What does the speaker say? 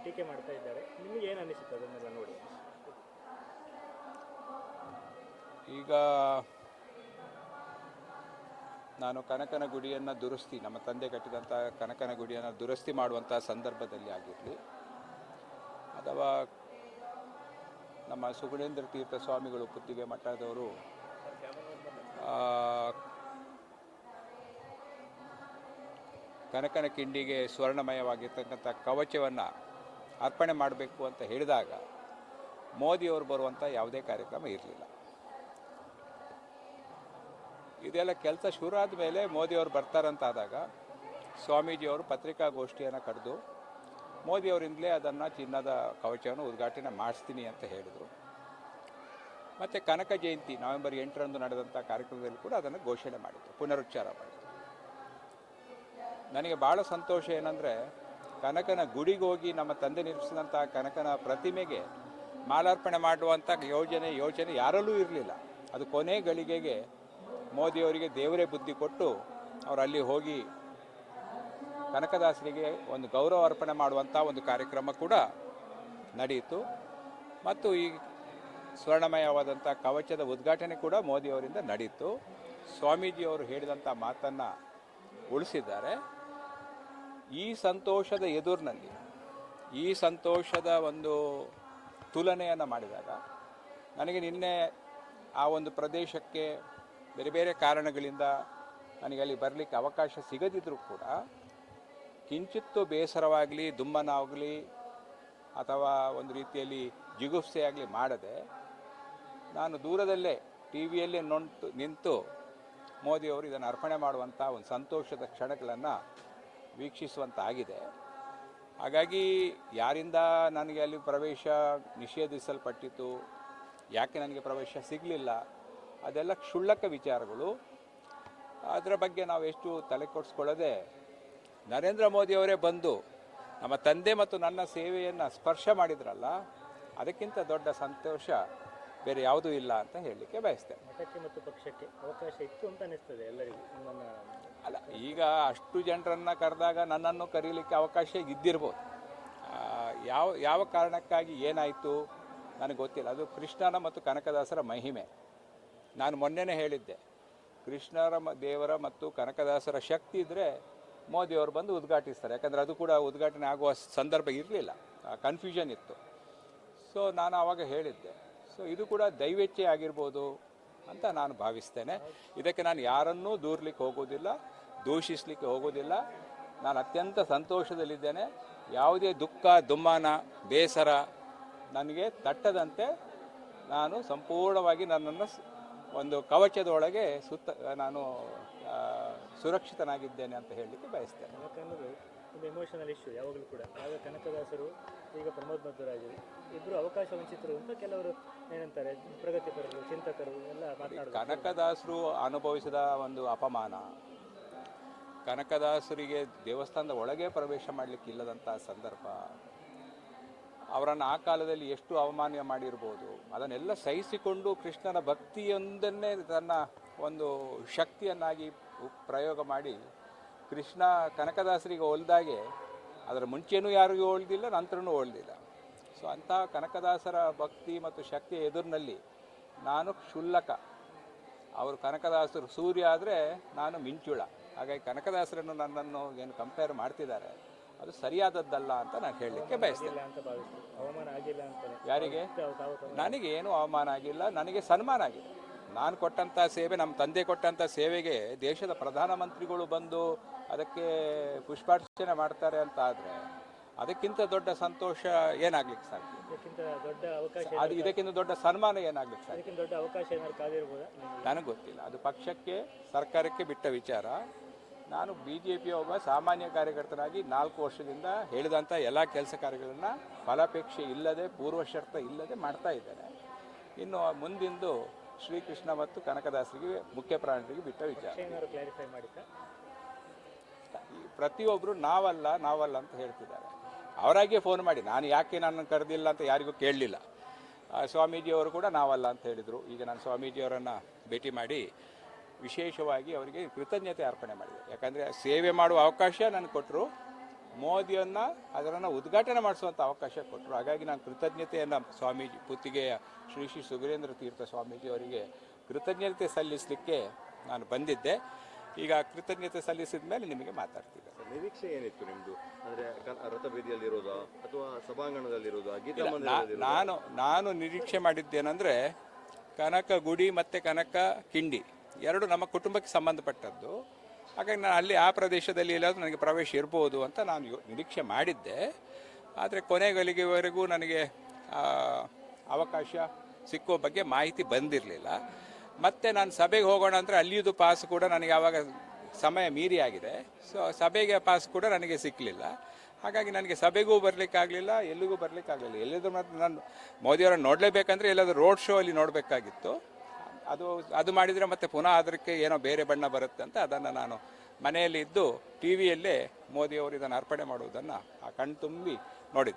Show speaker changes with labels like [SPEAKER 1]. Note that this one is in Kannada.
[SPEAKER 1] ಟೀಕೆ ಮಾಡ್ತಾ ಇದ್ದಾರೆ. ನಿಮಗೆ ಏನು ಅನಿಸುತ್ತೆ ಅದನ್ನೆಲ್ಲ ನೋಡಿ?
[SPEAKER 2] ಈಗ ನಾನು ಕನಕನ ಗುಡಿಯನ್ನು ದುರಸ್ತಿ, ನಮ್ಮ ತಂದೆ ಕಟ್ಟಿದಂಥ ಕನಕನ ಗುಡಿಯನ್ನು ದುರಸ್ತಿ ಮಾಡುವಂಥ ಸಂದರ್ಭದಲ್ಲಿ ಆಗಿರಲಿ, ಅಥವಾ ನಮ್ಮ ಸುಗುಣೇಂದ್ರ ತೀರ್ಥ ಸ್ವಾಮಿಗಳು ಪುತ್ತಿಗೆ ಮಠದವರು ಕನಕನ ಕಿಂಡಿಗೆ ಸ್ವರ್ಣಮಯವಾಗಿರ್ತಕ್ಕಂಥ ಕವಚವನ್ನು ಅರ್ಪಣೆ ಮಾಡಬೇಕು ಅಂತ ಹೇಳಿದಾಗ ಮೋದಿಯವರು ಬರುವಂಥ ಯಾವುದೇ ಕಾರ್ಯಕ್ರಮ ಇರಲಿಲ್ಲ. ಇದೆಲ್ಲ ಕೆಲಸ ಶುರು ಆದಮೇಲೆ ಮೋದಿಯವರು ಬರ್ತಾರಂತಾದಾಗ ಸ್ವಾಮೀಜಿಯವರು ಪತ್ರಿಕಾಗೋಷ್ಠಿಯನ್ನು ಕರೆದು ಮೋದಿಯವರಿಂದಲೇ ಅದನ್ನು ಚಿನ್ನದ ಕವಚವನ್ನು ಉದ್ಘಾಟನೆ ಮಾಡಿಸ್ತೀನಿ ಅಂತ ಹೇಳಿದರು. ಮತ್ತು ಕನಕ ಜಯಂತಿ ನವೆಂಬರ್ 8ರಂದು ನಡೆದಂಥ ಕಾರ್ಯಕ್ರಮದಲ್ಲಿ ಕೂಡ ಅದನ್ನು ಘೋಷಣೆ ಮಾಡಿದರು, ಪುನರುಚ್ಚಾರ ಮಾಡಿದರು. ನನಗೆ ಭಾಳ ಸಂತೋಷ ಏನಂದರೆ, ಕನಕನ ಗುಡಿಗೆ ಹೋಗಿ ನಮ್ಮ ತಂದೆ ನಿರ್ಮಿಸಿದಂಥ ಕನಕನ ಪ್ರತಿಮೆಗೆ ಮಾಲಾರ್ಪಣೆ ಮಾಡುವಂಥ ಯೋಚನೆ ಯಾರಲ್ಲೂ ಇರಲಿಲ್ಲ. ಅದು ಕೊನೆ ಗಳಿಗೆಗೆ ಮೋದಿಯವರಿಗೆ ದೇವರೇ ಬುದ್ಧಿ ಕೊಟ್ಟು ಅವರು ಅಲ್ಲಿ ಹೋಗಿ ಕನಕದಾಸರಿಗೆ ಒಂದು ಗೌರವ ಅರ್ಪಣೆ ಮಾಡುವಂಥ ಒಂದು ಕಾರ್ಯಕ್ರಮ ಕೂಡ ನಡೆಯಿತು. ಮತ್ತು ಈ ಸ್ವರ್ಣಮಯವಾದಂಥ ಕವಚದ ಉದ್ಘಾಟನೆ ಕೂಡ ಮೋದಿಯವರಿಂದ ನಡೆಯಿತು. ಸ್ವಾಮೀಜಿಯವರು ಹೇಳಿದಂಥ ಮಾತನ್ನು ಉಳಿಸಿದ್ದಾರೆ. ಈ ಸಂತೋಷದ ಎದುರಿನಲ್ಲಿ ಈ ಸಂತೋಷದ ಒಂದು ತುಲನೆಯನ್ನು ಮಾಡಿದಾಗ ನನಗೆ ನಿನ್ನೆ ಆ ಒಂದು ಪ್ರದೇಶಕ್ಕೆ ಬೇರೆ ಬೇರೆ ಕಾರಣಗಳಿಂದ ನನಗೆ ಅಲ್ಲಿ ಬರಲಿಕ್ಕೆ ಅವಕಾಶ ಸಿಗದಿದ್ದರೂ ಕೂಡ ಕಿಂಚಿತ್ತು ಬೇಸರವಾಗಲಿ, ದುಮ್ಮನಾಗಲಿ, ಅಥವಾ ಒಂದು ರೀತಿಯಲ್ಲಿ ಜಿಗುಪ್ಸೆಯಾಗಲಿ ಮಾಡದೆ ನಾನು ದೂರದಲ್ಲೇ ಟಿ ವಿಯಲ್ಲೇ ನಿಂತು ಮೋದಿಯವರು ಇದನ್ನು ಅರ್ಪಣೆ ಮಾಡುವಂಥ ಒಂದು ಸಂತೋಷದ ಕ್ಷಣಗಳನ್ನು ವೀಕ್ಷಿಸುವಂತಾಗಿದೆ. ಹಾಗಾಗಿ ಯಾರಿಂದ ನನಗೆ ಅಲ್ಲಿ ಪ್ರವೇಶ ನಿಷೇಧಿಸಲ್ಪಟ್ಟಿತು, ಯಾಕೆ ನನಗೆ ಪ್ರವೇಶ ಸಿಗಲಿಲ್ಲ, ಅದೆಲ್ಲ ಕ್ಷುಲ್ಲಕ ವಿಚಾರಗಳು. ಅದರ ಬಗ್ಗೆ ನಾವು ಎಷ್ಟು ತಲೆ ಕೊಡಿಸ್ಕೊಳ್ಳದೆ ನರೇಂದ್ರ ಮೋದಿಯವರೇ ಬಂದು ನಮ್ಮ ತಂದೆ ಮತ್ತು ನನ್ನ ಸೇವೆಯನ್ನು ಸ್ಪರ್ಶ ಮಾಡಿದ್ರಲ್ಲ, ಅದಕ್ಕಿಂತ ದೊಡ್ಡ ಸಂತೋಷ ಬೇರೆ ಯಾವುದೂ ಇಲ್ಲ ಅಂತ ಹೇಳಲಿಕ್ಕೆ ಬಯಸ್ತೇನೆ.
[SPEAKER 1] ಮಠಕ್ಕೆ ಮತ್ತು ಪಕ್ಷಕ್ಕೆ ಅವಕಾಶ ಇತ್ತು ಅಂತ ಅನಿಸ್ತದೆ ಎಲ್ಲರಿಗೂ.
[SPEAKER 2] ಅಲ್ಲ, ಈಗ ಅಷ್ಟು ಜನರನ್ನು ಕರೆದಾಗ ನನ್ನನ್ನು ಕರೀಲಿಕ್ಕೆ ಅವಕಾಶ ಇದ್ದಿರ್ಬೋದು. ಯಾವ ಕಾರಣಕ್ಕಾಗಿ ಏನಾಯಿತು ನನಗೆ ಗೊತ್ತಿಲ್ಲ. ಅದು ಕೃಷ್ಣನ ಮತ್ತು ಕನಕದಾಸರ ಮಹಿಮೆ. ನಾನು ಮೊನ್ನೆನೇ ಹೇಳಿದ್ದೆ, ಕೃಷ್ಣರ ದೇವರ ಮತ್ತು ಕನಕದಾಸರ ಶಕ್ತಿ ಇದ್ದರೆ ಮೋದಿಯವರು ಬಂದು ಉದ್ಘಾಟಿಸ್ತಾರೆ. ಯಾಕಂದರೆ ಅದು ಕೂಡ ಉದ್ಘಾಟನೆ ಆಗುವ ಸಂದರ್ಭ ಇರಲಿಲ್ಲ, ಕನ್ಫ್ಯೂಷನ್ ಇತ್ತು. ಸೊ ನಾನು ಆವಾಗ ಹೇಳಿದ್ದೆ. ಸೊ ಇದು ಕೂಡ ದೈವೇಚ್ಛೆ ಆಗಿರ್ಬೋದು ಅಂತ ನಾನು ಭಾವಿಸ್ತೇನೆ. ಇದಕ್ಕೆ ನಾನು ಯಾರನ್ನೂ ದೂರಲಿಕ್ಕೆ ಹೋಗೋದಿಲ್ಲ, ದೂಷಿಸಲಿಕ್ಕೆ ಹೋಗೋದಿಲ್ಲ. ನಾನು ಅತ್ಯಂತ ಸಂತೋಷದಲ್ಲಿದ್ದೇನೆ. ಯಾವುದೇ ದುಃಖ, ದುಮ್ಮಾನ, ಬೇಸರ ನನಗೆ ತಟ್ಟದಂತೆ ನಾನು ಸಂಪೂರ್ಣವಾಗಿ ನನ್ನನ್ನು ಒಂದು ಕವಚದೊಳಗೆ ನಾನು ಸುರಕ್ಷಿತನಾಗಿದ್ದೇನೆ ಅಂತ ಹೇಳಲಿಕ್ಕೆ ಬಯಸ್ತೇನೆ.
[SPEAKER 1] ಕನಕ ಅನ್ನೋದು ಒಂದು ಎಮೋಷನಲ್ ಇಶ್ಯೂ ಯಾವಾಗಲೂ ಕೂಡ. ಆಗ ಕನಕದಾಸರು, ಈಗ ಪ್ರಮೋದ್ ಮಧ್ವರಾಜರು ಇಬ್ಬರು ಅವಕಾಶ ವಂಚಿತರು ಅಂತ ಕೆಲವರು ಏನಂತಾರೆ, ಪ್ರಗತಿಪರರು, ಚಿಂತಕರು ಎಲ್ಲ ಮಾತನಾಡುತ್ತಾರೆ.
[SPEAKER 2] ಕನಕದಾಸರು ಅನುಭವಿಸಿದ ಒಂದು ಅಪಮಾನ, ಕನಕದಾಸರಿಗೆ ದೇವಸ್ಥಾನದ ಒಳಗೆ ಪ್ರವೇಶ ಮಾಡಲಿಕ್ಕಿಲ್ಲದಂಥ ಸಂದರ್ಭ, ಅವರನ್ನು ಆ ಕಾಲದಲ್ಲಿ ಎಷ್ಟು ಅವಮಾನ ಮಾಡಿರ್ಬೋದು, ಅದನ್ನೆಲ್ಲ ಸಹಿಸಿಕೊಂಡು ಕೃಷ್ಣನ ಭಕ್ತಿಯೊಂದನ್ನೇ ತನ್ನ ಒಂದು ಶಕ್ತಿಯನ್ನಾಗಿ ಪ್ರಯೋಗ ಮಾಡಿ ಕೃಷ್ಣ ಕನಕದಾಸರಿಗೆ ಒಲ್ದಾಗೆ ಅದರ ಮುಂಚೆನೂ ಯಾರಿಗೂ ಒಳ್ದಿಲ್ಲ, ನಂತರನೂ ಒಳ್ದಿಲ್ಲ. ಸೊ ಅಂಥ ಕನಕದಾಸರ ಭಕ್ತಿ ಮತ್ತು ಶಕ್ತಿಯ ಎದುರಿನಲ್ಲಿ ನಾನು ಕ್ಷುಲ್ಲಕ. ಅವರು ಕನಕದಾಸರು ಸೂರ್ಯ ಆದರೆ ನಾನು ಮಿಂಚುಳ. ಹಾಗಾಗಿ ಕನಕದಾಸರನ್ನು ನನ್ನನ್ನು ಏನು ಕಂಪೇರ್ ಮಾಡ್ತಿದ್ದಾರೆ, ಅದು ಸರಿಯಾದದ್ದಲ್ಲ ಅಂತ ನಾನು ಹೇಳಲಿಕ್ಕೆ ಬಯಸ್ತೇನೆ. ಯಾರಿಗೆ? ನನಗೆ ಏನೂ ಅವಮಾನ ಆಗಿಲ್ಲ, ನನಗೆ ಸನ್ಮಾನ ಆಗಿದೆ. ನಾನು ಕೊಟ್ಟಂಥ ಸೇವೆ, ನಮ್ಮ ತಂದೆ ಕೊಟ್ಟಂಥ ಸೇವೆಗೆ ದೇಶದ ಪ್ರಧಾನಮಂತ್ರಿಗಳು ಬಂದು ಅದಕ್ಕೆ ಪುಷ್ಪಾರ್ಚನೆ ಮಾಡ್ತಾರೆ ಅಂತ ಆದರೆ ಅದಕ್ಕಿಂತ ದೊಡ್ಡ ಸಂತೋಷ ಏನಾಗ್ಲಿಕ್ಕೆ ಸಾಧ್ಯ? ಇದಕ್ಕಿಂತ ದೊಡ್ಡ ಸನ್ಮಾನ ಏನಾಗ್ಲಿಕ್ಕೆ ಸಾಧ್ಯ? ನನಗೆ ಗೊತ್ತಿಲ್ಲ. ಅದು ಪಕ್ಷಕ್ಕೆ, ಸರ್ಕಾರಕ್ಕೆ ಬಿಟ್ಟ ವಿಚಾರ. ನಾನು BJPಯ ಒಬ್ಬ ಸಾಮಾನ್ಯ ಕಾರ್ಯಕರ್ತನಾಗಿ 4 ವರ್ಷದಿಂದ ಹೇಳಿದಂಥ ಎಲ್ಲ ಕೆಲಸ ಕಾರ್ಯಗಳನ್ನು ಫಲಾಪೇಕ್ಷೆ ಇಲ್ಲದೆ, ಪೂರ್ವಶರ್ತ ಇಲ್ಲದೆ ಮಾಡ್ತಾ ಇದ್ದೇನೆ. ಇನ್ನು ಮುಂದಿಂದು ಶ್ರೀಕೃಷ್ಣ ಮತ್ತು ಕನಕದಾಸರಿಗೆ, ಮುಖ್ಯ ಪ್ರಾಣರಿಗೆ ಬಿಟ್ಟ ವಿಚಾರ. ಪ್ರತಿಯೊಬ್ಬರು ನಾವಲ್ಲ ಅಂತ ಹೇಳ್ತಿದ್ದಾರೆ. ಅವರಾಗೆ ಫೋನ್ ಮಾಡಿ, ನಾನು ಯಾಕೆ ನನ್ನನ್ನು ಕರೆದಿಲ್ಲ ಅಂತ ಯಾರಿಗೂ ಕೇಳಲಿಲ್ಲ. ಸ್ವಾಮೀಜಿಯವರು ಕೂಡ ನಾವಲ್ಲ ಅಂತ ಹೇಳಿದರು. ಈಗ ನಾನು ಸ್ವಾಮೀಜಿಯವರನ್ನು ಭೇಟಿ ಮಾಡಿ ವಿಶೇಷವಾಗಿ ಅವರಿಗೆ ಕೃತಜ್ಞತೆ ಅರ್ಪಣೆ ಮಾಡಿದೆ. ಯಾಕಂದರೆ ಸೇವೆ ಮಾಡುವ ಅವಕಾಶ ನನಗೆ ಕೊಟ್ಟರು, ಮೋದಿಯನ್ನು ಅದನ್ನು ಉದ್ಘಾಟನೆ ಮಾಡಿಸುವಂಥ ಅವಕಾಶ ಕೊಟ್ಟರು. ಹಾಗಾಗಿ ನಾನು ಕೃತಜ್ಞತೆಯನ್ನು ಸ್ವಾಮೀಜಿ ಪುತ್ತಿಗೆಯ ಶ್ರೀ ಶ್ರೀ ಸುಗರೇಂದ್ರ ತೀರ್ಥ ಸ್ವಾಮೀಜಿ ಅವರಿಗೆ ಕೃತಜ್ಞತೆ ಸಲ್ಲಿಸಲಿಕ್ಕೆ ನಾನು ಬಂದಿದ್ದೆ. ಈಗ ಕೃತಜ್ಞತೆ ಸಲ್ಲಿಸಿದ ಮೇಲೆ ನಿಮಗೆ ಮಾತಾಡ್ತೀನಿ.
[SPEAKER 3] ನಿರೀಕ್ಷೆ ಏನಿತ್ತು ನಿಮ್ಮದು? ಅಂದರೆ ರಥಬೀದಿಯಲ್ಲಿರೋದಾ ಅಥವಾ ಸಭಾಂಗಣದಲ್ಲಿರೋದಾ, ಗೀತಾ ಮಂದಿರದಲ್ಲಿರೋದಾ?
[SPEAKER 2] ನಾನು ನಿರೀಕ್ಷೆ ಮಾಡಿದ್ದೇನೆಂದರೆ ಕನಕ ಗುಡಿ ಮತ್ತು ಕನಕ ಕಿಂಡಿ ಎರಡು ನಮ್ಮ ಕುಟುಂಬಕ್ಕೆ ಸಂಬಂಧಪಟ್ಟದ್ದು. ಹಾಗಾಗಿ ನಾನು ಅಲ್ಲಿ ಆ ಪ್ರದೇಶದಲ್ಲಿ ಎಲ್ಲಾದರೂ ನನಗೆ ಪ್ರವೇಶ ಇರ್ಬೋದು ಅಂತ ನಾನು ನಿರೀಕ್ಷೆ ಮಾಡಿದ್ದೆ. ಆದರೆ ಕೊನೆಗಳಿಗೆವರೆಗೂ ನನಗೆ ಅವಕಾಶ ಸಿಕ್ಕುವ ಬಗ್ಗೆ ಮಾಹಿತಿ ಬಂದಿರಲಿಲ್ಲ. ಮತ್ತು ನಾನು ಸಭೆಗೆ ಹೋಗೋಣ ಅಂದರೆ ಅಲ್ಲಿಯದು ಪಾಸ್ ಕೂಡ ನನಗೆ ಆವಾಗ ಸಮಯ ಮೀರಿ ಆಗಿದೆ. ಸೊ ಸಭೆಗೆ ಪಾಸ್ ಕೂಡ ನನಗೆ ಸಿಕ್ಕಲಿಲ್ಲ. ಹಾಗಾಗಿ ನನಗೆ ಸಭೆಗೂ ಬರಲಿಕ್ಕಾಗಲಿಲ್ಲ, ಎಲ್ಲಿಗೂ ಬರಲಿಕ್ಕಾಗಲಿಲ್ಲ. ಎಲ್ಲಿದ್ರು ಮತ್ತು ನಾನು ಮೋದಿಯವರನ್ನು ನೋಡಲೇಬೇಕಂದ್ರೆ ಎಲ್ಲಾದರೂ ರೋಡ್ ಶೋ ಅಲ್ಲಿ ನೋಡಬೇಕಾಗಿತ್ತು. ಅದು ಮಾಡಿದರೆ ಮತ್ತೆ ಪುನಃ ಅದಕ್ಕೆ ಏನೋ ಬೇರೆ ಬಣ್ಣ ಬರುತ್ತೆ ಅಂತ ಅದನ್ನು ನಾನು ಮನೆಯಲ್ಲಿ ಇದ್ದು ಟಿ ವಿಯಲ್ಲೇ ಮೋದಿಯವರು ಇದನ್ನು ಅರ್ಪಣೆ ಮಾಡುವುದನ್ನು ಕಣ್ತುಂಬಿ ನೋಡಿದ್ದೆ.